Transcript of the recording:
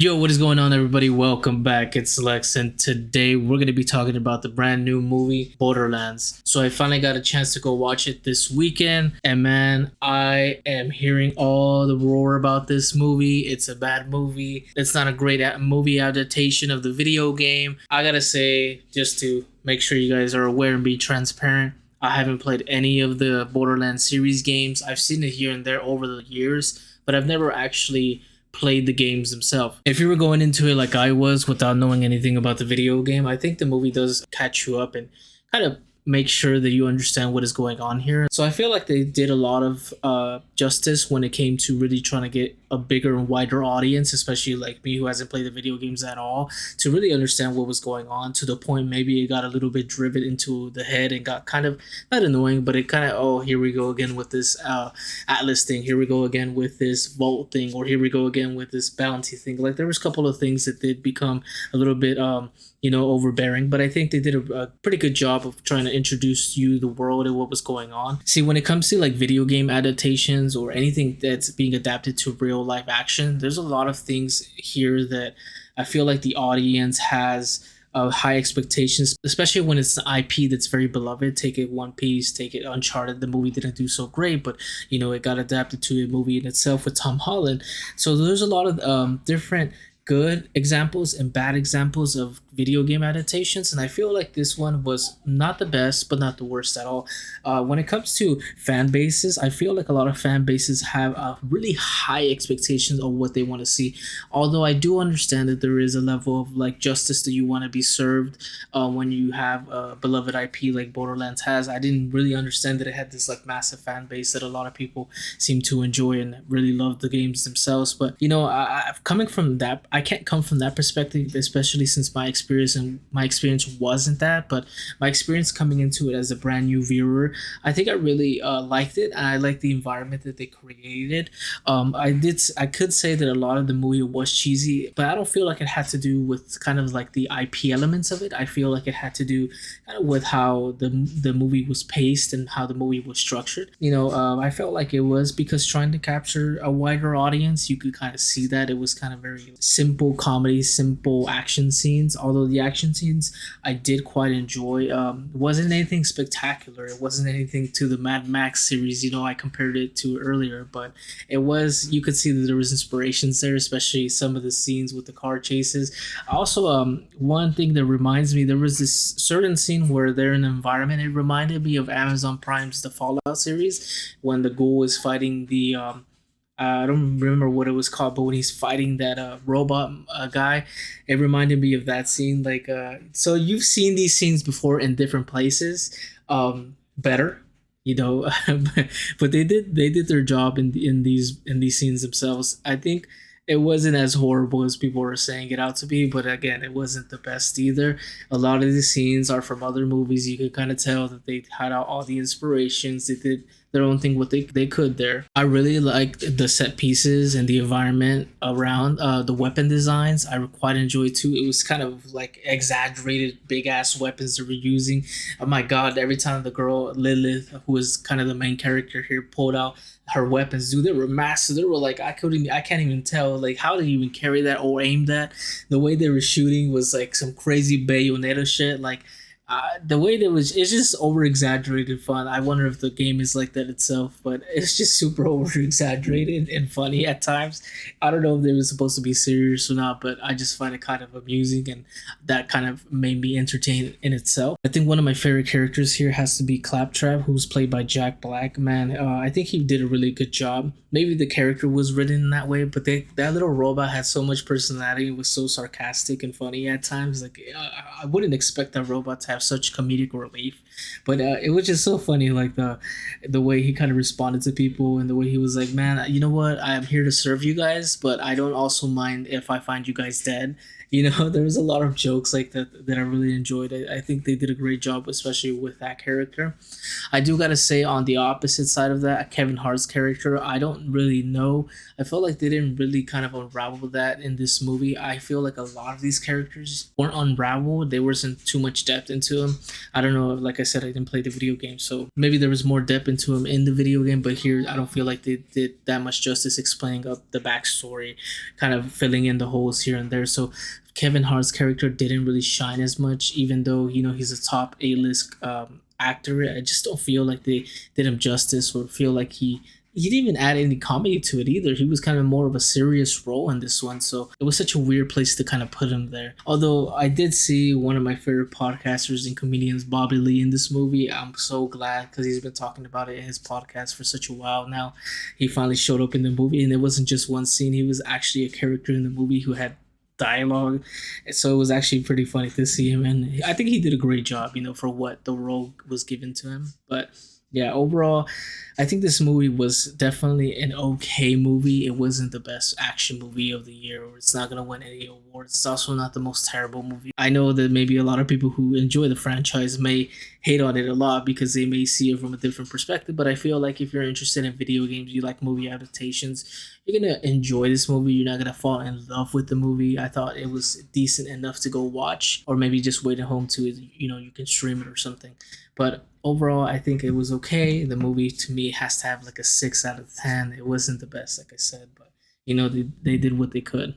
Yo, what is going on, everybody? Welcome back. It's Lex, and today we're going to be talking about the brand new movie Borderlands. So, I finally got a chance to go watch it this weekend, and man, I am hearing all the roar about this movie. It's a bad movie, it's not a great movie adaptation of the video game. I gotta say, just to make sure you guys are aware and be transparent, I haven't played any of the Borderlands series games. I've seen it here and there over the years, but I've never actually played the games themselves. If you were going into it like I was without knowing anything about the video game, I think the movie does catch you up and kind of make sure that you understand what is going on here. So I feel like they did a lot of justice when it came to really trying to get a bigger and wider audience, especially like me who hasn't played the video games at all, to really understand what was going on, to the point maybe it got a little bit driven into the head and got kind of not annoying, but it kind of, oh, here we go again with this Atlas thing, here we go again with this vault thing, or here we go again with this bounty thing. Like there was a couple of things that did become a little bit overbearing, but I think they did a pretty good job of trying to introduce you the world and what was going on. See, when it comes to like video game adaptations or anything that's being adapted to real live action, there's a lot of things here that I feel like the audience has high expectations, especially when it's an IP that's very beloved. Take it One Piece, take it Uncharted. The movie didn't do so great, but it got adapted to a movie in itself with Tom Holland. So there's a lot of different good examples and bad examples of video game adaptations, and I feel like this one was not the best but not the worst at all. When it comes to fan bases, I feel like a lot of fan bases have really high expectations of what they want to see, although I do understand that there is a level of like justice that you want to be served when you have a beloved IP like Borderlands has. I didn't really understand that it had this like massive fan base that a lot of people seem to enjoy and really love the games themselves, but coming from that, I can't come from that perspective, especially since my experience wasn't that. But my experience coming into it as a brand new viewer, I think I really liked it. I liked the environment that they created. I could say that a lot of the movie was cheesy, but I don't feel like it had to do with kind of like the IP elements of it. I feel like it had to do kind of with how the movie was paced and how the movie was structured. I felt like it was because trying to capture a wider audience, you could kind of see that it was kind of very simple comedy, simple action scenes. Although the action scenes I did quite enjoy. It wasn't anything spectacular. It wasn't anything to the Mad Max series, I compared it to earlier, but it was, you could see that there was inspirations there, especially some of the scenes with the car chases. Also, one thing that reminds me, there was this certain scene where they're in an environment. It reminded me of Amazon Prime's The Fallout series when the ghoul is fighting the I don't remember what it was called, but when he's fighting that robot guy, it reminded me of that scene. Like, so you've seen these scenes before in different places, better, but they did their job in these scenes themselves. I think it wasn't as horrible as people were saying it out to be, but again, it wasn't the best either. A lot of these scenes are from other movies. You could kind of tell that they had out all the inspirations. They did their own thing what they could there. I really liked the set pieces and the environment around the weapon designs. I quite enjoyed too. It was kind of like exaggerated big ass weapons they were using. Oh my god, every time the girl Lilith, who was kind of the main character here, pulled out her weapons, dude, they were massive. They were like, I can't even tell like how they even carry that or aim that. The way they were shooting was like some crazy Bayonetta shit. Like the way that was, it's just over exaggerated fun. I wonder if the game is like that itself, but it's just super over exaggerated and funny at times. I don't know if they were supposed to be serious or not, but I just find it kind of amusing, and that kind of made me entertained in itself. I think one of my favorite characters here has to be Claptrap, who's played by Jack Black. Man, I think he did a really good job. Maybe the character was written in that way, but that little robot had so much personality. It was so sarcastic and funny at times. Like I wouldn't expect that robot to have such comedic relief, but it was just so funny. Like the way he kind of responded to people and the way he was like, man, you know what? I am here to serve you guys, but I don't also mind if I find you guys dead. There was a lot of jokes like that I really enjoyed. I think they did a great job, especially with that character. I do gotta say, on the opposite side of that, Kevin Hart's character, I don't really know. I felt like they didn't really kind of unravel that in this movie. I feel like a lot of these characters weren't unraveled. There wasn't too much depth into into him. I don't know, like I said, I didn't play the video game, so maybe there was more depth into him in the video game, but here I don't feel like they did that much justice explaining up the backstory, kind of filling in the holes here and there. So Kevin Hart's character didn't really shine as much, even though he's a top A-list actor. I just don't feel like they did him justice, or feel like he didn't even add any comedy to it either. He was kind of more of a serious role in this one, so it was such a weird place to kind of put him there. Although I did see one of my favorite podcasters and comedians, Bobby Lee, in this movie. I'm so glad, because he's been talking about it in his podcast for such a while now. He finally showed up in the movie, and it wasn't just one scene. He was actually a character in the movie who had dialogue, so it was actually pretty funny to see him, and I think he did a great job, for what the role was given to him. But yeah, overall, I think this movie was definitely an okay movie. It wasn't the best action movie of the year, or it's not going to win any awards. It's also not the most terrible movie. I know that maybe a lot of people who enjoy the franchise may hate on it a lot because they may see it from a different perspective, but I feel like if you're interested in video games, you like movie adaptations, you're going to enjoy this movie. You're not going to fall in love with the movie. I thought it was decent enough to go watch, or maybe just wait at home to it. You can stream it or something. But overall, I think it was okay. The movie to me has to have like a 6 out of 10. It wasn't the best, like I said, but they did what they could.